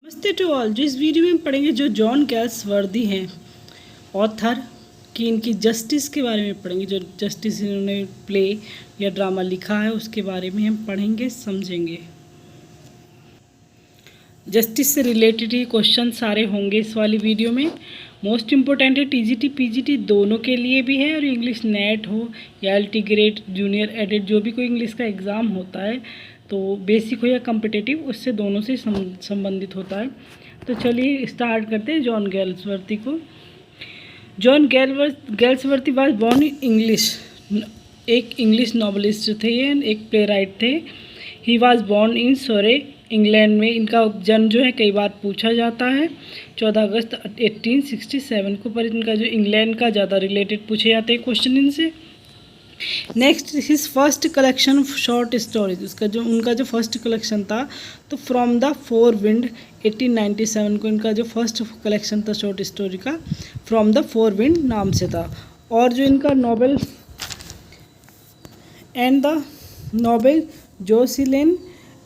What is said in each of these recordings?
नमस्ते to all. जो इस वीडियो में हम पढ़ेंगे जो जॉन गैल्सवर्दी हैं ऑथर की, इनकी जस्टिस के बारे में पढ़ेंगे। जो जस्टिस इन्होंने प्ले या ड्रामा लिखा है उसके बारे में हम पढ़ेंगे, समझेंगे। जस्टिस से रिलेटेड ही क्वेश्चन सारे होंगे इस वाली वीडियो में। मोस्ट इम्पोर्टेंट है, टीजीटी पीजीटी दोनों के लिए भी है, और इंग्लिश नेट हो या एलटी ग्रेड जूनियर एडिट जो भी कोई इंग्लिश का एग्ज़ाम होता है, तो बेसिक हो या कम्पिटिटिव, उससे दोनों से संबंधित होता है। तो चलिए स्टार्ट करते हैं जॉन गैल्सवर्दी को। John Galsworthy was born in English, एक इंग्लिश नॉवलिस्ट थे, एक प्ले राइट थे। ही वाज बॉर्न इन सोरे, इंग्लैंड में। इनका जन्म जो है कई बार पूछा जाता है 14 अगस्त 1867 को, पर इनका जो इंग्लैंड का ज़्यादा रिलेटेड पूछे जाते हैं क्वेश्चन इनसे। Next, his first collection of short stories, उनका जो फर्स्ट कलेक्शन था तो फ्रॉम द फोर विंड 1897 को इनका जो फर्स्ट कलेक्शन था शॉर्ट स्टोरी का फ्रॉम द फोर विंड नाम से था। और जो इनका novel and the novel Jocelyn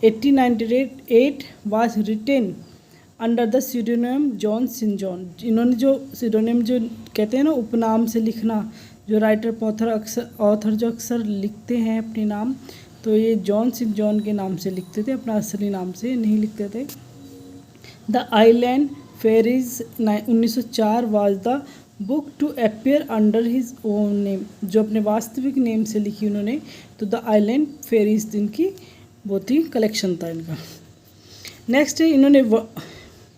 1898 was written under the pseudonym John Sinjohn. इन्होंने जो सीडोनिम जो कहते हैं ना उपनाम से लिखना, जो राइटर ऑथर जो अक्सर लिखते हैं अपने नाम, तो ये जॉन सिन जॉन के नाम से लिखते थे, अपना असली नाम से नहीं लिखते थे। The Island Pharisees 1904 was the book to appear under his own name, जो अपने वास्तविक नेम से लिखी उन्होंने, तो द आइलैंड फेरीज इनकी बहुत ही कलेक्शन था इनका। नेक्स्ट है, इन्होंने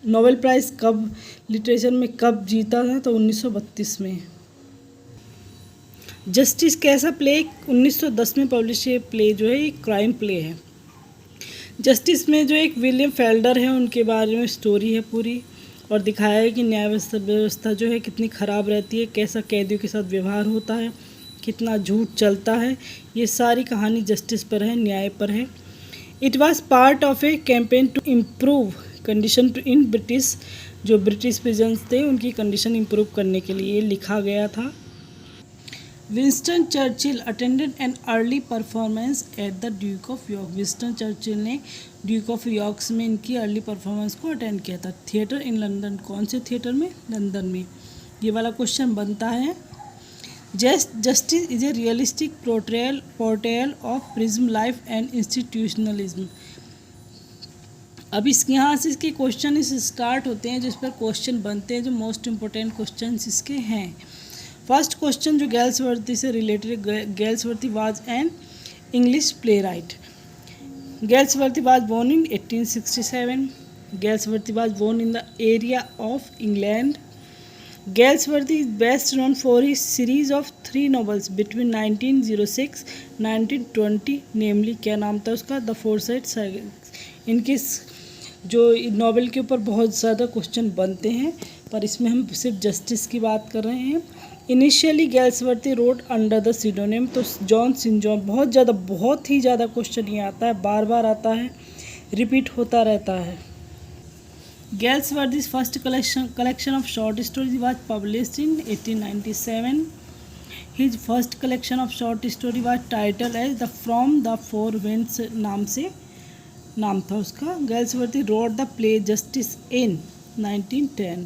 नोबेल प्राइज़ कब लिटरेचर में कब जीता था, तो 1932 में। जस्टिस कैसा प्ले, 1910 में पब्लिश ये प्ले जो है एक क्राइम प्ले है। जस्टिस में जो एक विलियम फेल्डर है उनके बारे में स्टोरी है पूरी, और दिखाया है कि न्याय व्यवस्था जो है कितनी ख़राब रहती है, कैसा कैदियों के साथ व्यवहार होता है, कितना झूठ चलता है। ये सारी कहानी जस्टिस पर है, न्याय पर है। It was part of a campaign to improve condition to in British, जो ब्रिटिश प्रिजन्स थे उनकी कंडीशन इम्प्रूव करने के लिए लिखा गया था। Winston Churchill attended an early performance at the Duke of York. Winston Churchill ने ड्यूक ऑफ यॉर्क्स में इनकी अर्ली परफॉर्मेंस को अटेंड किया था। थिएटर इन लंदन, कौन से थिएटर में? लंदन में। ये वाला क्वेश्चन बनता है। Justice is a realistic portrayal of prism life and institutionalism. अब यहाँ से इसके क्वेश्चन स्टार्ट होते हैं, जिस पर क्वेश्चन बनते हैं, जो मोस्ट इम्पोर्टेंट क्वेश्चन इसके हैं। फर्स्ट क्वेश्चन जो गैल्सवर्दी से related, Galsworthy was an English playwright. Galsworthy was born in 1867। Galsworthy was born in the area of England. Galsworthy is best known for his series of 3 novels between 1906 1920, namely क्या नाम था उसका? The foresight cycles. इनके जो novel के ऊपर बहुत ज़्यादा क्वेश्चन बनते हैं, पर इसमें हम सिर्फ जस्टिस की बात कर रहे हैं। इनिशियली गैल्सवर्दी रोड अंडर द सीडोनिम, तो जॉन सिन जॉन। बहुत ही ज़्यादा क्वेश्चन ये आता है, बार बार आता है, रिपीट होता रहता है। Galsworthy's first collection of short stories was published in 1897. His first collection of short story was titled as the From the Four Winds नाम था उसका। Galsworthy wrote the play Justice in 1910.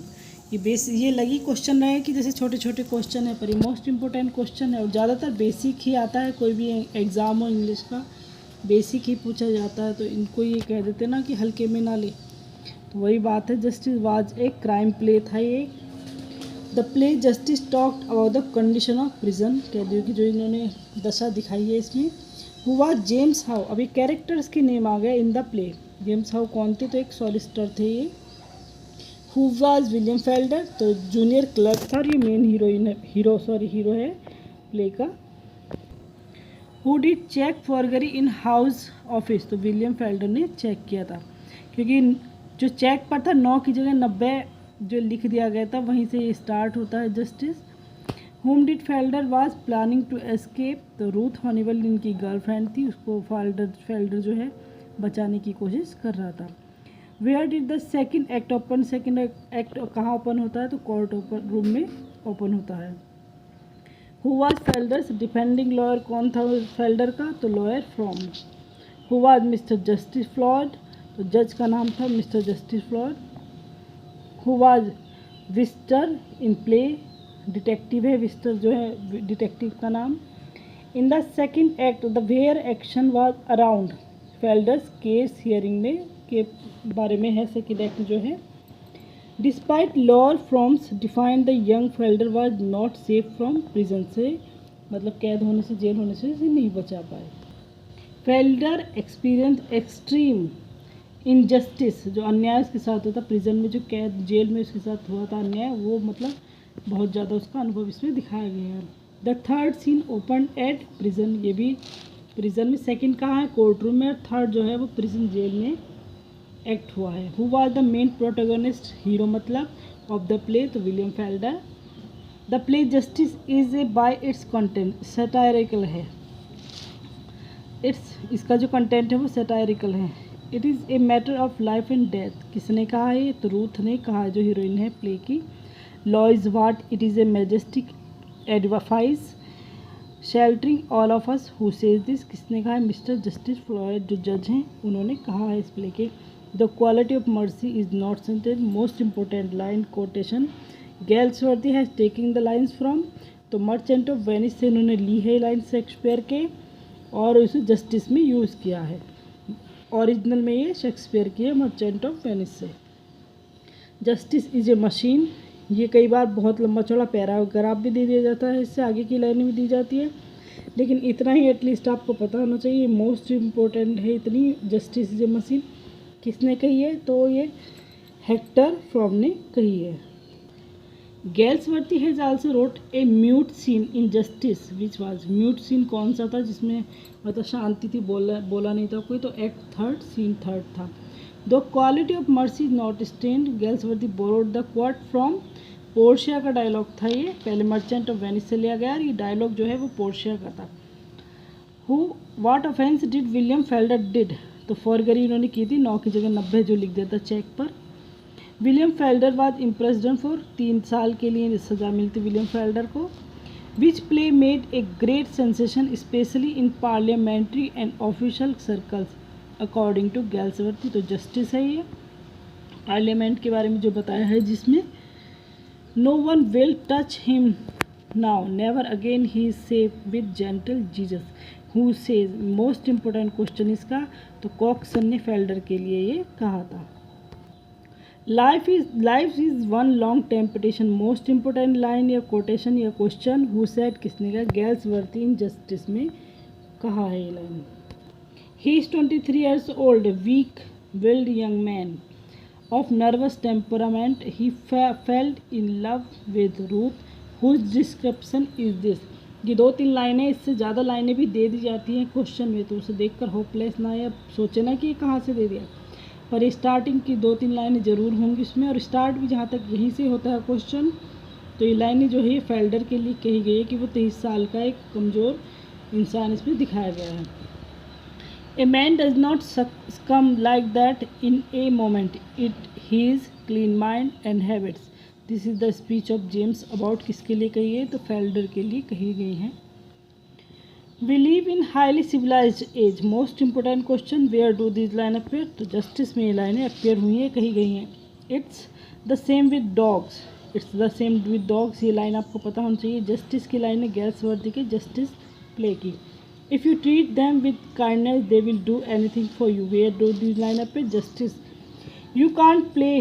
ये लगी क्वेश्चन रहे कि जैसे छोटे छोटे क्वेश्चन है, पर ये मोस्ट इम्पोर्टेंट क्वेश्चन है, और ज़्यादातर बेसिक ही आता है। कोई भी एग्ज़ाम हो इंग्लिश का, बेसिक ही पूछा जाता है, तो इनको ये कह देते ना कि हल्के में ना ले, तो वही बात है। जस्टिस वाज एक क्राइम प्ले था ये। The play justice talked about the condition of prison, कैदियों की जो इन्होंने दशा दिखाई है इसमें। हु वाज जेम्स हाउ, अभी कैरेक्टर्स के नेम आ गए in the play. James How कौन थे? तो एक सॉलिसिटर थे ये। हु वाज विलियम फेल्डर, तो जूनियर क्लर्क था, और ये मेन हीरो है प्ले का। Who did check forgery in house office, तो विलियम फेल्डर ने चेक किया था, क्योंकि जो चेक पर था 9 की जगह 90 जो लिख दिया गया था, वहीं से ये स्टार्ट होता है Justice. How did Falder was planning to escape, तो रूथ हॉनिवल इनकी गर्लफ्रेंड थी, उसको फेल्डर जो है बचाने की कोशिश कर रहा था। Where did the second act open, second act कहाँ ओपन होता है? तो कोर्ट रूम में ओपन होता है। Who was Falder's defending lawyer, कौन था फेल्डर का? तो lawyer from. Who was mister Justice Floyd, तो जज का नाम था mister Justice Floyd. Who was Wister in play, detective है विस्टर जो है डिटेक्टिव का नाम। In the second act the where action was around फेल्डर्स case hearing में के बारे में है सेकेंड एक्ट जो है। Despite law firms defined the young Felder was not safe from prison से, मतलब कैद होने से जेल होने से नहीं बचा पाए। फेल्डर एक्सपीरियंस एक्सट्रीम इनजस्टिस, जो अन्याय उसके साथ होता प्रिजन में, जो कैद जेल में उसके साथ हुआ था अन्याय, वो मतलब बहुत ज़्यादा उसका अनुभव इसमें दिखाया गया है। The third scene open at prison, ये भी प्रिजन में। सेकंड कहाँ है, कोर्ट रूम में। और थर्ड जो है वो प्रिजन जेल में एक्ट हुआ है। Who was the main protagonist, hero मतलब ऑफ द प्ले, तो William Felder. The play justice is a bye it's content satirical है। इसका जो कंटेंट है वो सटायरिकल है। It is a matter of life and death, किसने कहा है ये, तो रूथ ने कहा है जो हीरोइन है प्ले की। Law is what it is a majestic advice sheltering all of us who says this, किसने कहा है, मिस्टर जस्टिस फ्लॉयड जो जज हैं उन्होंने कहा है इस प्ले के। The quality of mercy is not strained, most important line quotation Galsworthy has taking the lines from, तो मर्चेंट ऑफ वेनिस से उन्होंने ली है लाइन शेक्सपियर के और उसे जस्टिस में यूज़ किया है। ओरिजिनल में ये शेक्सपियर की है मर्चेंट ऑफ वेनिस से। जस्टिस इज ए मशीन, ये कई बार बहुत लंबा चौड़ा पैराग्राफ भी दे दिया जाता है, इससे आगे की लाइनें भी दी जाती है, लेकिन इतना ही एटलीस्ट आपको पता होना चाहिए, मोस्ट इम्पोर्टेंट है इतनी। जस्टिस इज ए मशीन किसने कही है, तो ये हेक्टर फ्रॉम ने कही है। Galsworthy has also wrote a mute scene in justice which was, mute scene कौन सा था जिसमें मतलब शांति थी, बोला नहीं था कोई, तो एक्ट थर्ड सीन थर्ड था। The quality of mercy is not strained, Galsworthy borrowed the quote from, Portia का डायलॉग था ये, पहले मर्चेंट ऑफ वेनिस से लिया गया और ये डायलॉग जो है वो पोर्शिया का था। Who what offence did William Felder did, तो फॉरगरी उन्होंने की थी, 9 की जगह 90 जो लिख देता चेक पर। William Falder was impressed for 3 साल के लिए सज़ा मिलती विलियम फेल्डर को। Which play made a great sensation specially in parliamentary and official circles according to Galsworthy, तो जस्टिस है ये, पार्लियामेंट के बारे में जो बताया है जिसमें no one will touch him now never again he is safe with gentle Jesus who says, most important question इसका, तो कॉक्सन ने फेल्डर के लिए ये कहा था। Life is one long temptation, most important line या कोटेशन या क्वेश्चन, हु सेड किसने कहा, गेल्सवर्थी इन जस्टिस में कहा है ये line. He is 23 years old, weak willed young man of nervous temperament. He fell in love with Ruth, whose description is this. ये 2-3 लाइनें, इससे ज़्यादा लाइनें भी दे दी जाती हैं क्वेश्चन में, तो उसे देखकर होपलेस ना या सोचे ना कि ये कहाँ से दे दिया, पर स्टार्टिंग की 2-3 लाइनें ज़रूर होंगी इसमें, और स्टार्ट भी जहाँ तक यहीं से होता है क्वेश्चन, तो ये लाइनें जो है फेल्डर के लिए कही गई है कि वो 23 साल का एक कमज़ोर इंसान इसमें दिखाया गया है। A man does not succumb like that in a moment. It his clean mind and habits. This is the speech of James about किसके लिए कही है, तो फेल्डर के लिए कही गई है। We live in highly civilized age. Most important question, where do these line appear? तो जस्टिस में ये लाइनें appear हुई हैं, कही गई हैं। It's the same with dogs. It's the same with dogs, ये लाइन आपको पता होना चाहिए। जस्टिस की लाइन है गेल्सवर्थी के जस्टिस प्ले की। If you treat them with kindness, they will do anything for you. Where do these line up? Justice. You can't play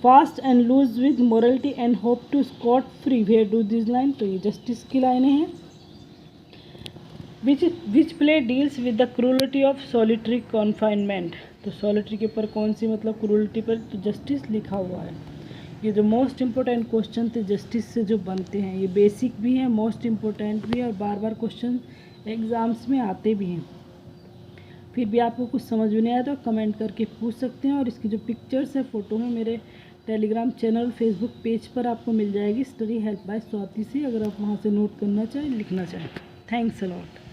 fast and loose with morality and hope to scot free. Where do these line? तो ये justice की लाइनें हैं। Which play deals with the cruelty of solitary confinement? तो solitary के ऊपर कौन सी मतलब cruelty पर, तो justice लिखा हुआ है। ये जो मोस्ट इम्पोर्टेंट क्वेश्चन थे जस्टिस से जो बनते हैं, ये बेसिक भी हैं, मोस्ट इम्पोर्टेंट भी है, और बार बार क्वेश्चन एग्ज़ाम्स में आते भी हैं। फिर भी आपको कुछ समझ में नहीं आया तो कमेंट करके पूछ सकते हैं, और इसकी जो पिक्चर्स है, फ़ोटो है, मेरे टेलीग्राम चैनल फेसबुक पेज पर आपको मिल जाएगी, स्टडी हेल्प बाय स्वाति से, अगर आप वहाँ से नोट करना चाहें, लिखना चाहें। Thanks a lot.